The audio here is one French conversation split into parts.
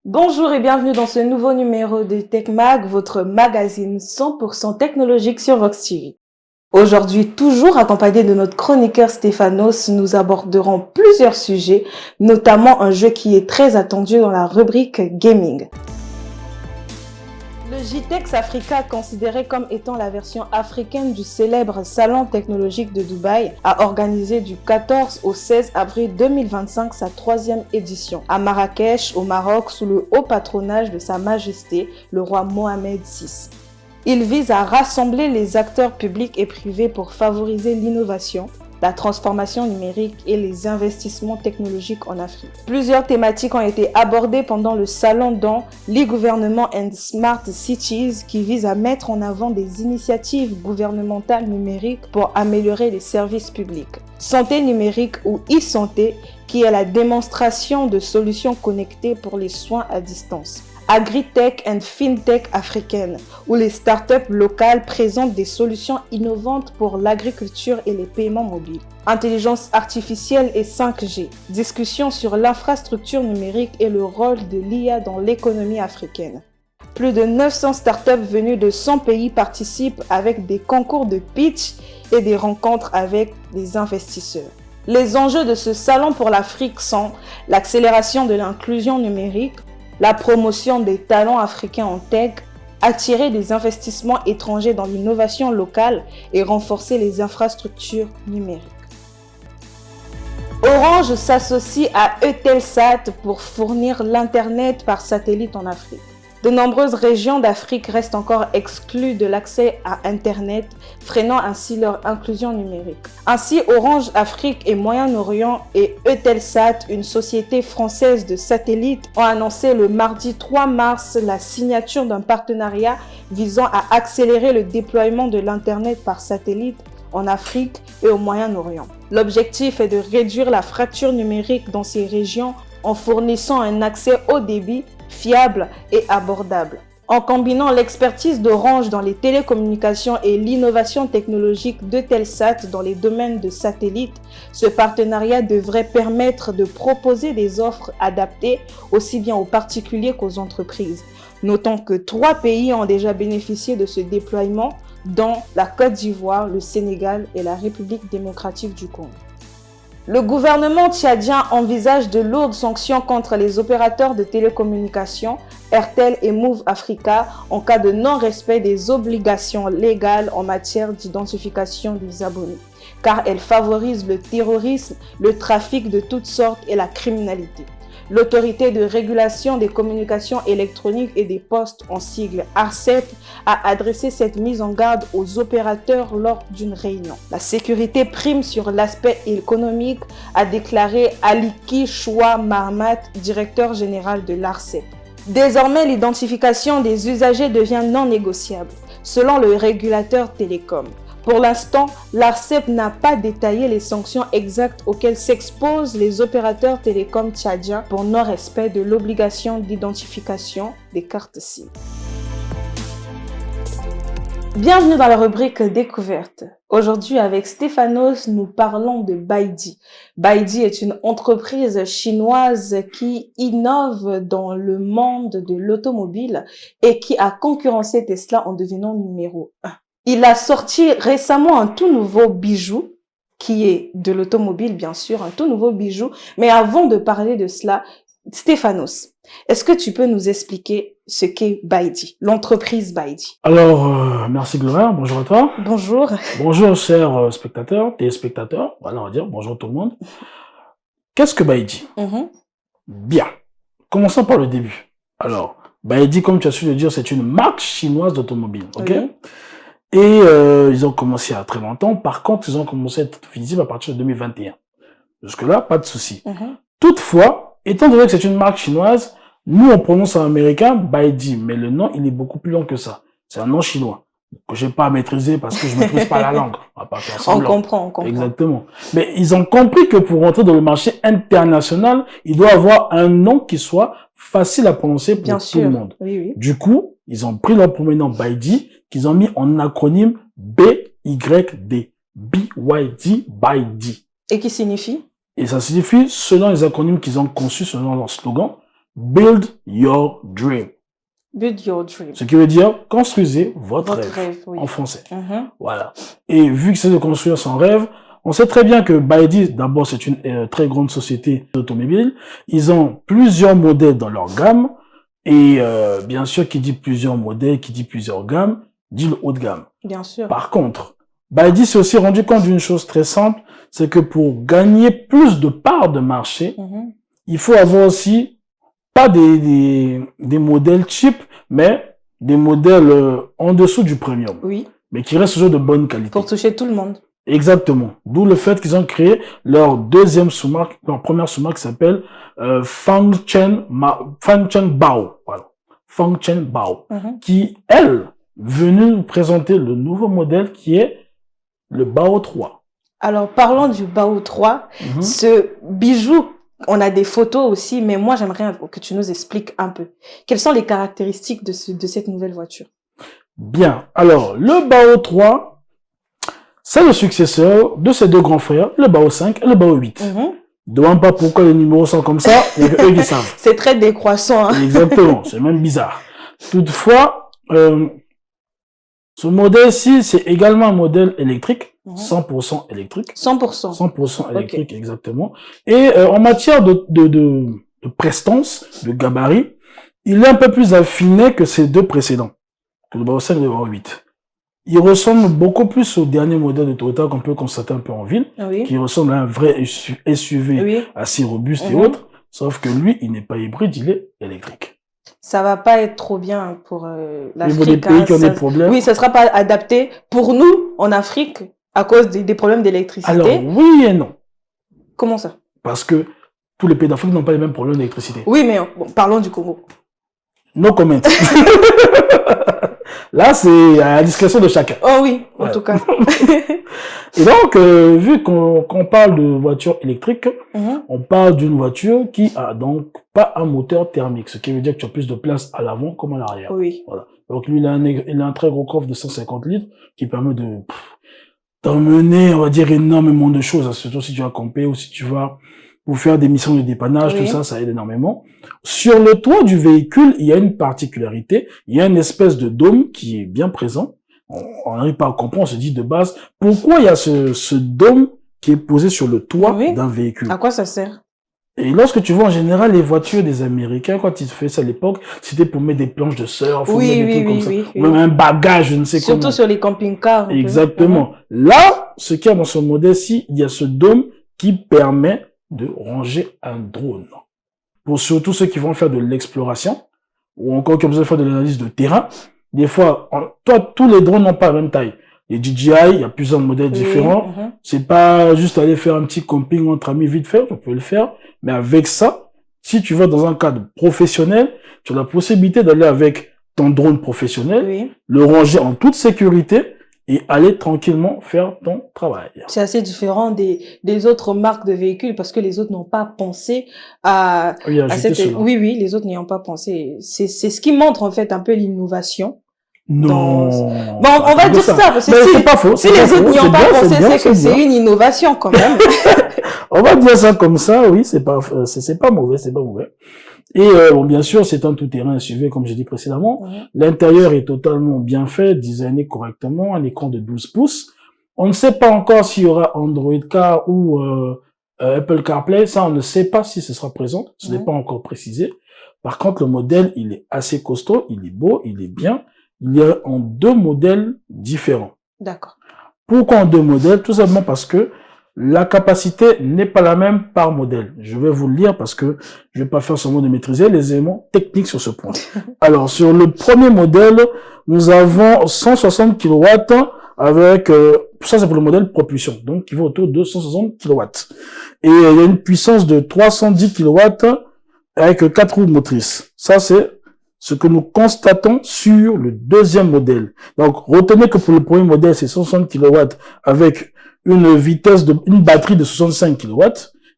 Bonjour et bienvenue dans ce nouveau numéro de TechMag, votre magazine 100% technologique sur Vox TV. Aujourd'hui, toujours accompagné de notre chroniqueur Stéphanos, nous aborderons plusieurs sujets, notamment un jeu qui est très attendu dans la rubrique Gaming. Le JTEX Africa, considéré comme étant la version africaine du célèbre salon technologique de Dubaï, a organisé du 14 au 16 avril 2025 sa 3e édition à Marrakech, au Maroc, sous le haut patronage de Sa Majesté, le roi Mohamed VI. Il vise à rassembler les acteurs publics et privés pour favoriser l'innovation, la transformation numérique et les investissements technologiques en Afrique. Plusieurs thématiques ont été abordées pendant le salon, dont l'e-gouvernement and smart cities, qui vise à mettre en avant des initiatives gouvernementales numériques pour améliorer les services publics. Santé numérique ou e-santé, qui est la démonstration de solutions connectées pour les soins à distance. Agritech and FinTech africaine, où les startups locales présentent des solutions innovantes pour l'agriculture et les paiements mobiles. Intelligence artificielle et 5G, discussion sur l'infrastructure numérique et le rôle de l'IA dans l'économie africaine. Plus de 900 startups venues de 100 pays participent avec des concours de pitch et des rencontres avec des investisseurs. Les enjeux de ce salon pour l'Afrique sont l'accélération de l'inclusion numérique, la promotion des talents africains en tech, attirer des investissements étrangers dans l'innovation locale et renforcer les infrastructures numériques. Orange s'associe à Eutelsat pour fournir l'Internet par satellite en Afrique. De nombreuses régions d'Afrique restent encore exclues de l'accès à Internet, freinant ainsi leur inclusion numérique. Ainsi, Orange Afrique et Moyen-Orient et Eutelsat, une société française de satellites, ont annoncé le mardi 3 mars la signature d'un partenariat visant à accélérer le déploiement de l'Internet par satellite en Afrique et au Moyen-Orient. L'objectif est de réduire la fracture numérique dans ces régions en fournissant un accès haut débit, fiable et abordable. En combinant l'expertise d'Orange dans les télécommunications et l'innovation technologique d'Eutelsat dans les domaines de satellites, ce partenariat devrait permettre de proposer des offres adaptées aussi bien aux particuliers qu'aux entreprises. Notons que 3 pays ont déjà bénéficié de ce déploiement, dont la Côte d'Ivoire, le Sénégal et la République démocratique du Congo. Le gouvernement tchadien envisage de lourdes sanctions contre les opérateurs de télécommunications, Airtel et Move Africa, en cas de non-respect des obligations légales en matière d'identification des abonnés, car elles favorisent le terrorisme, le trafic de toutes sortes et la criminalité. L'autorité de régulation des communications électroniques et des postes, en sigle ARCEP, a adressé cette mise en garde aux opérateurs lors d'une réunion. La sécurité prime sur l'aspect économique, a déclaré Aliki Choua Marmat, directeur général de l'ARCEP. Désormais, l'identification des usagers devient non négociable, selon le régulateur télécom. Pour l'instant, l'ARCEP n'a pas détaillé les sanctions exactes auxquelles s'exposent les opérateurs télécoms tchadiens pour non-respect de l'obligation d'identification des cartes SIM. Bienvenue dans la rubrique Découverte. Aujourd'hui, avec Stéphanos, nous parlons de Baidu. Baidu est une entreprise chinoise qui innove dans le monde de l'automobile et qui a concurrencé Tesla en devenant numéro 1. Il a sorti récemment un tout nouveau bijou, qui est de l'automobile, bien sûr, un tout nouveau bijou. Mais avant de parler de cela, Stéphanos, est-ce que tu peux nous expliquer ce qu'est Baidu, l'entreprise Baidu? Alors, merci Gloria, bonjour à toi. Bonjour. Bonjour chers spectateurs, téléspectateurs, voilà, on va dire bonjour tout le monde. Qu'est-ce que Baidu? Bien, commençons par le début. Alors, Baidu, comme tu as su le dire, c'est une marque chinoise d'automobile, ok? Oui. Et ils ont commencé à très longtemps. Par contre, ils ont commencé à être visibles à partir de 2021. Jusque-là, pas de souci. Toutefois, étant donné que c'est une marque chinoise, nous, on prononce en américain Baidu, mais le nom, il est beaucoup plus long que ça. C'est un nom chinois que j'ai pas à maîtriser parce que je maîtrise pas la langue. On va pas faire semblant. On comprend. Exactement. Mais ils ont compris que pour rentrer dans le marché international, il doit avoir un nom qui soit facile à prononcer pour tout le monde. Oui. Du coup, ils ont pris leur premier nom Baidu, qu'ils ont mis en acronyme BYD. BYD, Baidu. Et qui signifie? Et ça signifie, selon les acronymes qu'ils ont conçus, selon leur slogan, Build your dream. Build your dream. Ce qui veut dire construisez votre rêve oui. En français. Voilà. Et vu que c'est de construire son rêve, on sait très bien que BYD, d'abord, c'est une très grande société d'automobile. Ils ont plusieurs modèles dans leur gamme. Et bien sûr, qui dit plusieurs modèles, qui dit plusieurs gammes, dit le haut de gamme. Bien sûr. Par contre, BYD s'est aussi rendu compte d'une chose très simple, c'est que pour gagner plus de parts de marché, il faut avoir aussi pas des modèles cheap, mais des modèles en dessous du premium. Oui. Mais qui restent toujours de bonne qualité. Pour toucher tout le monde. Exactement. D'où le fait qu'ils ont créé leur deuxième sous-marque, leur première sous-marque qui s'appelle Fangchen Bao. Voilà. Fangchen Bao. Qui, elle, venue nous présenter le nouveau modèle qui est le Bao 3. Alors, parlons du Bao 3. Ce bijou, on a des photos aussi, mais moi, j'aimerais que tu nous expliques un peu. Quelles sont les caractéristiques de cette nouvelle voiture? Bien. Alors, le Bao 3, c'est le successeur de ses deux grands frères, le Bao 5 et le Bao 8. Demande pas pourquoi les numéros sont comme ça, il y a que eux qui savent. C'est très décroissant. Hein. Exactement, c'est même bizarre. Toutefois, ce modèle-ci, c'est également un modèle électrique, 100% électrique. 100%. 100% électrique, okay. Exactement. Et en matière de prestance, de gabarit, il est un peu plus affiné que ses deux précédents, que le Bao 5 et le Bao 8. Il ressemble beaucoup plus au dernier modèle de Toyota qu'on peut constater un peu en ville, qui ressemble à un vrai SUV assez robuste et autres, sauf que lui, il n'est pas hybride, il est électrique. Ça va pas être trop bien pour l'Afrique. Pour des pays qui ont des problèmes. Oui, ça sera pas adapté pour nous en Afrique à cause des problèmes d'électricité. Alors, oui et non. Comment ça? Parce que tous les pays d'Afrique n'ont pas les mêmes problèmes d'électricité. Oui, mais bon, parlons du Congo. No comment. Là, c'est à la discrétion de chacun. Oh oui, en tout cas. Et donc, vu qu'on parle de voiture électrique, on parle d'une voiture qui a donc pas un moteur thermique, ce qui veut dire que tu as plus de place à l'avant comme à l'arrière. Oui. Voilà. Donc lui, il a un très gros coffre de 150 litres qui permet d'emmener, on va dire, énormément de choses, surtout si tu vas camper ou si tu vas pour faire des missions de dépannage, tout ça, ça aide énormément. Sur le toit du véhicule, il y a une particularité, il y a une espèce de dôme qui est bien présent. On n'arrive pas à comprendre, on se dit de base, pourquoi il y a ce dôme qui est posé sur le toit d'un véhicule. À quoi ça sert? Et lorsque tu vois en général les voitures des Américains, quand ils faisaient ça à l'époque, c'était pour mettre des planches de surf, ou mettre des trucs comme ça, ou même un bagage, je ne sais comment. Surtout sur les camping-cars. Exactement. Là, ce qu'il y a dans ce modèle-ci, il y a ce dôme qui permet de ranger un drone. Pour surtout ceux qui vont faire de l'exploration, ou encore qui ont besoin de faire de l'analyse de terrain. Des fois, tous les drones n'ont pas la même taille. Les DJI, il y a plusieurs modèles différents. C'est pas juste aller faire un petit camping entre amis vite fait, on peut le faire. Mais avec ça, si tu vas dans un cadre professionnel, tu as la possibilité d'aller avec ton drone professionnel, le ranger en toute sécurité et aller tranquillement faire ton travail. C'est assez différent des autres marques de véhicules parce que les autres n'ont pas pensé à cette... Oui, les autres n'y ont pas pensé. C'est ce qui montre en fait un peu l'innovation. Non. Bon, on va dire ça parce que c'est pas faux. Si les autres n'y ont pas pensé, c'est que c'est une innovation quand même. On va dire ça comme ça, oui, c'est pas mauvais, c'est pas mauvais. Et bon, bien sûr, c'est un tout-terrain SUV, comme j'ai dit précédemment. L'intérieur est totalement bien fait, designé correctement, un écran de 12 pouces. On ne sait pas encore s'il y aura Android Car ou Apple CarPlay. Ça, on ne sait pas si ce sera présent. Ce n'est pas encore précisé. Par contre, le modèle, il est assez costaud, il est beau, il est bien. Il y a en deux modèles différents. D'accord. Pourquoi en deux modèles? Tout simplement parce que la capacité n'est pas la même par modèle. Je vais vous le lire parce que je vais pas faire seulement de maîtriser les éléments techniques sur ce point. Alors, sur le premier modèle, nous avons 160 kW avec, ça c'est pour le modèle propulsion, donc qui va autour de 160 kW. Et il y a une puissance de 310 kW avec 4 roues motrices. Ça c'est ce que nous constatons sur le deuxième modèle. Donc, retenez que pour le premier modèle, c'est 160 kW avec une batterie de 65 kW.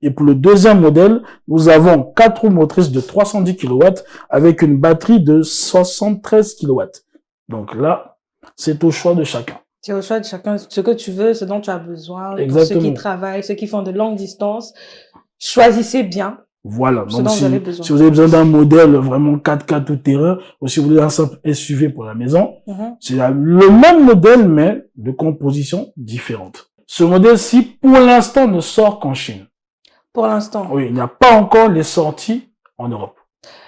Et pour le deuxième modèle, nous avons 4 roues motrices de 310 kW avec une batterie de 73 kW. Donc là, c'est au choix de chacun. C'est au choix de chacun. Ce que tu veux, ce dont tu as besoin. Exactement. Pour ceux qui travaillent, ceux qui font de longues distances, choisissez bien. Voilà. Ce Donc, dont vous avez si besoin. vous avez besoin d'un modèle vraiment 4x4 tout terrain, ou si vous voulez un simple SUV pour la maison, c'est le même modèle, mais de composition différente. Ce modèle-ci, pour l'instant, ne sort qu'en Chine. Pour l'instant. Oui, il n'y a pas encore les sorties en Europe.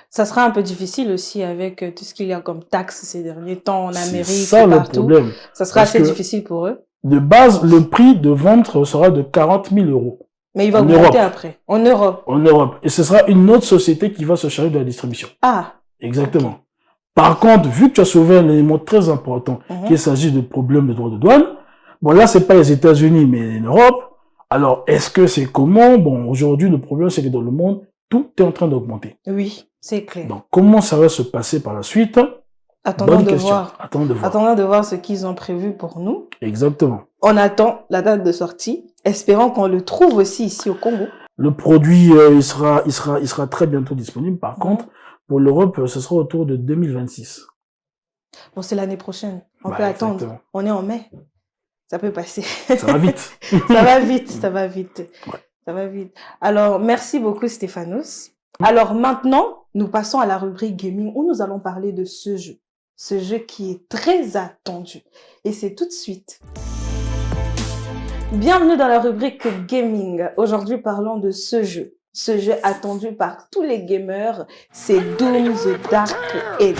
Ça sera un peu difficile aussi avec tout ce qu'il y a comme taxes ces derniers temps en Amérique C'est ça et le partout. problème. Ça sera assez difficile pour eux. De base, le prix de vente sera de 40 000 euros. Mais il va augmenter après. En Europe. En Europe. Et ce sera une autre société qui va se charger de la distribution. Ah. Exactement. Okay. Par contre, vu que tu as soulevé un élément très important, qu'il s'agit de problèmes de droits de douane, bon là, c'est pas les États-Unis, mais l'Europe. Alors, est-ce que c'est comment? Bon, aujourd'hui, le problème, c'est que dans le monde, tout est en train d'augmenter. Oui, c'est clair. Donc, comment ça va se passer par la suite? Attendons de voir. Attendons de voir ce qu'ils ont prévu pour nous. Exactement. On attend la date de sortie. Espérons qu'on le trouve aussi ici au Congo. Le produit, il sera très bientôt disponible. Par contre, pour l'Europe, ce sera autour de 2026. Bon, c'est l'année prochaine. On peut attendre. Exactement. On est en mai. Ça peut passer. Ça va vite. Ça va vite, ça va vite. Ouais. Ça va vite. Alors, merci beaucoup, Stéphanos. Alors maintenant, nous passons à la rubrique gaming où nous allons parler de ce jeu. Ce jeu qui est très attendu. Et c'est tout de suite. Bienvenue dans la rubrique gaming. Aujourd'hui, parlons de ce jeu. Ce jeu attendu par tous les gamers, c'est Doom the Dark Age.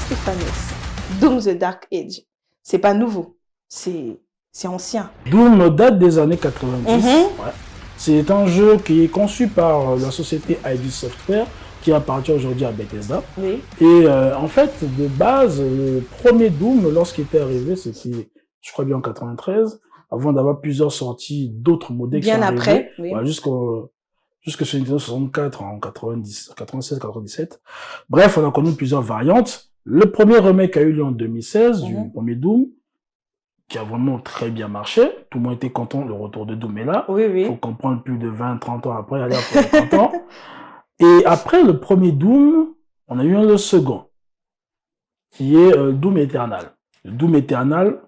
Stéphanos, Doom the Dark Age. C'est pas nouveau, c'est ancien. Doom date des années 90. Ouais. C'est un jeu qui est conçu par la société ID Software, qui appartient aujourd'hui à Bethesda. Oui. Et en fait, de base, le premier Doom, lorsqu'il était arrivé, c'était, je crois bien en 93, avant d'avoir plusieurs sorties d'autres modèles bien qui sont après, arrivés, oui. Ouais, jusque sur Nintendo 64 en 96, 97. Bref, on a connu plusieurs variantes. Le premier remake a eu lieu en 2016 du premier Doom, qui a vraiment très bien marché. Tout le monde était content, le retour de Doom est là. Oui, oui. Faut comprendre plus de 20, 30 ans après, aller après 30 ans. Et après le premier Doom, on a eu le second, qui est Doom Eternal. Le Doom Eternal,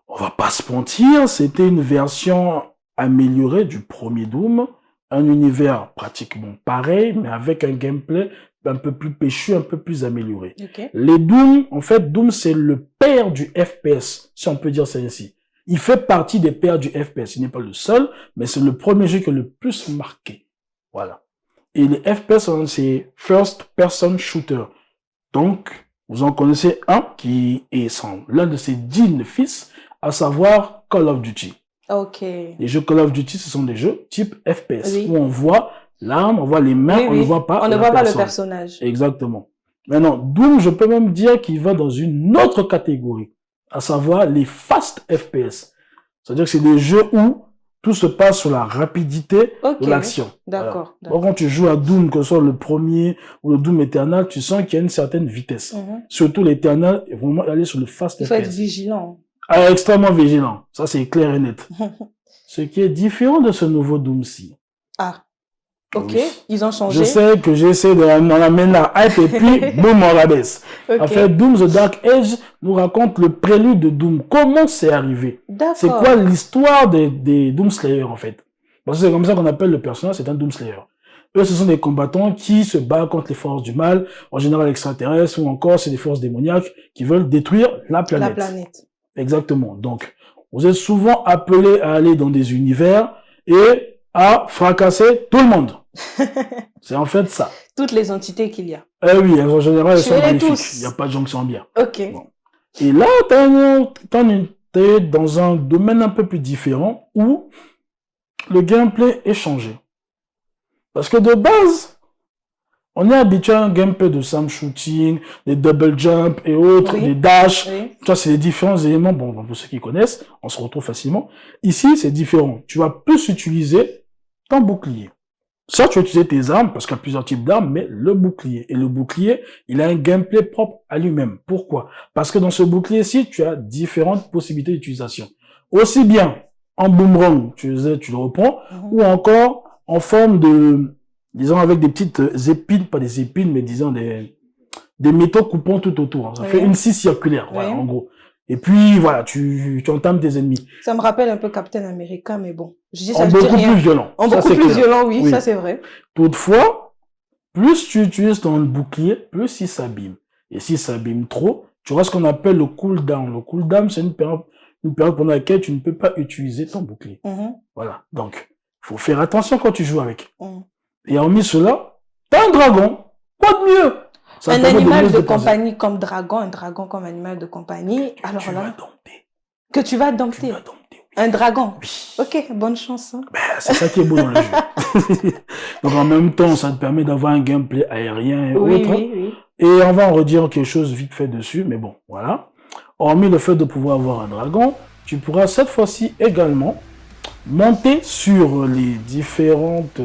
on va pas se mentir, c'était une version améliorée du premier Doom, un univers pratiquement pareil, mais avec un gameplay un peu plus péchu, un peu plus amélioré. Okay. Les Doom, en fait, Doom, c'est le père du FPS, si on peut dire ça ainsi. Il fait partie des pères du FPS. Il n'est pas le seul, mais c'est le premier jeu qui est le plus marqué. Voilà. Et les FPS, c'est First Person Shooter. Donc, vous en connaissez un qui est l'un de ses dignes fils, à savoir Call of Duty. Ok. Les jeux Call of Duty, ce sont des jeux type FPS, où on voit l'arme, on voit les mains, on ne voit pas on ne voit pas le personnage. Exactement. Maintenant, Doom, je peux même dire qu'il va dans une autre catégorie, à savoir les fast FPS. C'est-à-dire que c'est des jeux où tout se passe sur la rapidité de l'action. D'accord. Voilà. Quand tu joues à Doom, que ce soit le premier ou le Doom Eternal, tu sens qu'il y a une certaine vitesse. Surtout l'Eternal, vraiment aller sur le fast FPS. Il faut être vigilant. Ah, extrêmement vigilant. Ça, c'est clair et net. Ce qui est différent de ce nouveau Doom-ci. Ah. Ok, oui. Ils ont changé. Je sais que j'essaie de amener la hype et puis, boum, on la baisse. Okay. En fait, Doom the Dark Age nous raconte le prélude de Doom. Comment c'est arrivé? C'est quoi l'histoire des Doom Slayer, en fait? Parce que c'est comme ça qu'on appelle le personnage, c'est un Doom Slayer. Eux, ce sont des combattants qui se battent contre les forces du mal, en général extraterrestres, ou encore c'est des forces démoniaques qui veulent détruire la planète. La planète. Exactement. Donc, vous êtes souvent appelés à aller dans des univers et à fracasser tout le monde. C'est en fait ça. Toutes les entités qu'il y a. Eh oui, en général, elles sont magnifiques. Il n'y a pas de gens qui sont bien. Ok. Bon. Et là, t'es dans un domaine un peu plus différent où le gameplay est changé. Parce que de base, on est habitué à un gameplay de Sam shooting, des double jump et autres, des dash. Oui. Ça, c'est les différents éléments. Bon, pour ceux qui connaissent, on se retrouve facilement. Ici, c'est différent. Tu vas plus utiliser ton bouclier. Ça, tu vas utiliser tes armes, parce qu'il y a plusieurs types d'armes, mais le bouclier. Et le bouclier, il a un gameplay propre à lui-même. Pourquoi? Parce que dans ce bouclier-ci, tu as différentes possibilités d'utilisation. Aussi bien en boomerang, tu le reprends, ou encore en forme de, disons, avec des petites épines, pas des épines, mais disons des métaux coupants tout autour. Ça fait une scie circulaire, voilà, en gros. Et puis, voilà, tu entames tes ennemis. Ça me rappelle un peu Captain America, mais bon. Je dis ça, En je dis beaucoup rien. plus violent. En Ça, beaucoup c'est plus clair. violent, oui, Oui. ça c'est vrai. Toutefois, plus tu utilises ton bouclier, plus il s'abîme. Et s'il s'abîme trop, tu auras ce qu'on appelle le cooldown. Le cooldown, c'est une période pendant laquelle tu ne peux pas utiliser ton bouclier. Voilà. Donc, faut faire attention quand tu joues avec. Et hormis cela, t'as un dragon. Quoi de mieux? Ça un permet animal de mieux compagnie comme dragon, un dragon comme animal de compagnie. Alors tu là, vas dompter. que tu vas dompter. Tu vas dompter, oui. Un dragon. Oui. Ok, bonne chance. Hein. Ben, c'est ça qui est beau dans le jeu. Donc en même temps, ça te permet d'avoir un gameplay aérien et autres. Oui. Et on va en redire quelque chose vite fait dessus, mais bon, voilà. Hormis le fait de pouvoir avoir un dragon, tu pourras cette fois-ci également monter sur les différentes,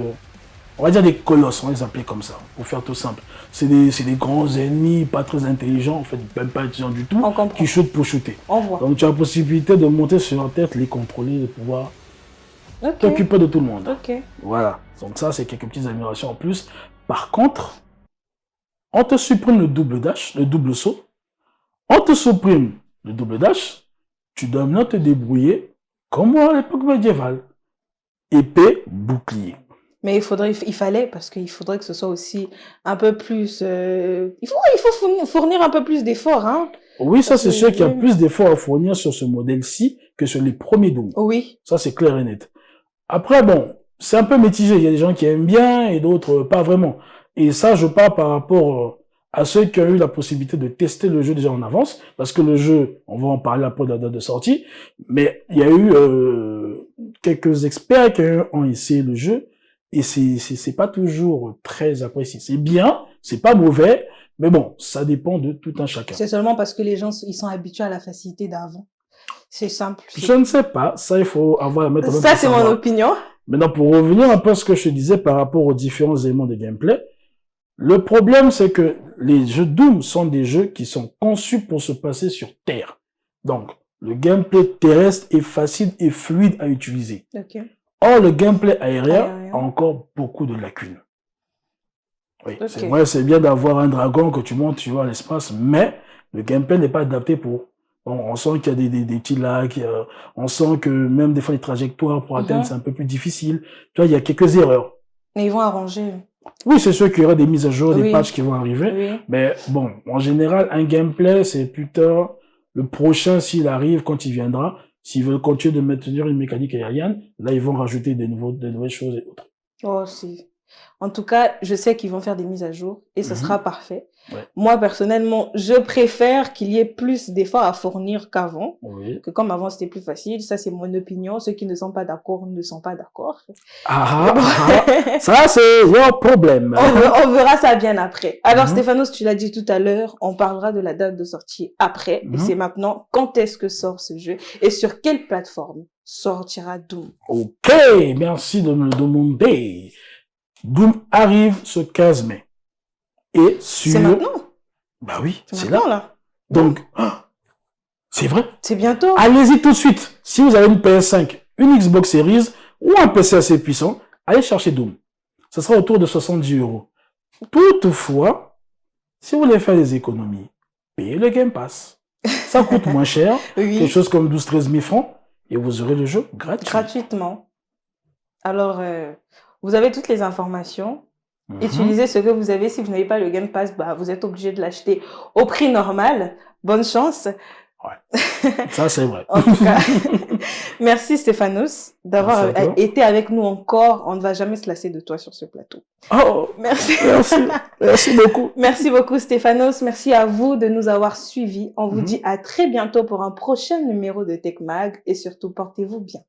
on va dire des colosses, on va les appeler comme ça, pour faire tout simple. C'est des grands ennemis, pas très intelligents, en fait, même pas intelligents du tout, qui shootent pour shooter. On voit. Donc tu as la possibilité de monter sur leur tête, les contrôler, de pouvoir t'occuper de tout le monde. Voilà. Donc ça, c'est quelques petites améliorations en plus. Par contre, on te supprime le double dash, le double saut. On te supprime le double dash. Tu dois maintenant te débrouiller comme à l'époque médiévale. Épée, bouclier. Mais il fallait, parce qu'il faudrait que ce soit aussi un peu plus... Il faut fournir un peu plus d'efforts. Hein, oui, ça c'est sûr qu'il y a plus d'efforts à fournir sur ce modèle-ci que sur les premiers Doom. Oui. Ça c'est clair et net. Après, bon, c'est un peu mitigé. Il y a des gens qui aiment bien et d'autres pas vraiment. Et ça, je parle par rapport à ceux qui ont eu la possibilité de tester le jeu déjà en avance. Parce que le jeu, on va en parler après de la date de sortie, mais il y a eu quelques experts qui ont essayé le jeu et c'est pas toujours très apprécié. C'est bien, c'est pas mauvais, mais bon, ça dépend de tout un chacun. C'est seulement parce que les gens, ils sont habitués à la facilité d'avant. C'est simple. Je ne sais pas. Ça, il faut avoir à mettre en œuvre. Ça, c'est mon opinion. Maintenant, pour revenir un peu à ce que je te disais par rapport aux différents éléments de gameplay, le problème, c'est que les jeux Doom sont des jeux qui sont conçus pour se passer sur Terre. Donc, le gameplay terrestre est facile et fluide à utiliser. Or, le gameplay aérien a encore beaucoup de lacunes. Oui, c'est vrai, c'est bien d'avoir un dragon que tu montes, tu vois, à l'espace, mais le gameplay n'est pas adapté pour... Bon, on sent qu'il y a des petits lacs, on sent que même des fois les trajectoires pour atteindre, c'est un peu plus difficile. Tu vois, il y a quelques erreurs. Mais ils vont arranger. Oui, c'est sûr qu'il y aura des mises à jour, des patchs qui vont arriver. Mais bon, en général, un gameplay, c'est plutôt le prochain s'il arrive, quand il viendra. S'ils veulent continuer de maintenir une mécanique aérienne, là, ils vont rajouter des nouvelles choses et autres. Oh, si. En tout cas, je sais qu'ils vont faire des mises à jour et ce sera parfait. Moi, personnellement, je préfère qu'il y ait plus d'efforts à fournir qu'avant. Que comme avant, c'était plus facile. Ça, c'est mon opinion. Ceux qui ne sont pas d'accord ne sont pas d'accord. Ça, c'est leur problème. On verra ça bien après. Alors, Stéphanos, tu l'as dit tout à l'heure, on parlera de la date de sortie après. Et c'est maintenant, quand est-ce que sort ce jeu et sur quelle plateforme sortira Doom? Ok, merci de me le demander. Doom arrive ce 15 mai. Et sur... C'est maintenant? Bah oui, c'est là. Donc, c'est vrai. C'est bientôt. Allez-y tout de suite. Si vous avez une PS5, une Xbox Series ou un PC assez puissant, allez chercher Doom. Ça sera autour de 70 €. Toutefois, si vous voulez faire des économies, payez le Game Pass. Ça coûte moins cher, quelque chose comme 12-13 000 francs, et vous aurez le jeu gratuitement. Alors, vous avez toutes les informations. Utilisez ce que vous avez. Si vous n'avez pas le Game Pass, bah, vous êtes obligé de l'acheter au prix normal. Bonne chance. Ouais, ça c'est vrai. En tout cas, merci Stéphanos d'avoir été avec nous encore. On ne va jamais se lasser de toi sur ce plateau. Oh, merci. Merci beaucoup. Merci beaucoup Stéphanos. Merci à vous de nous avoir suivis. On vous dit à très bientôt pour un prochain numéro de Tech Mag et surtout portez-vous bien.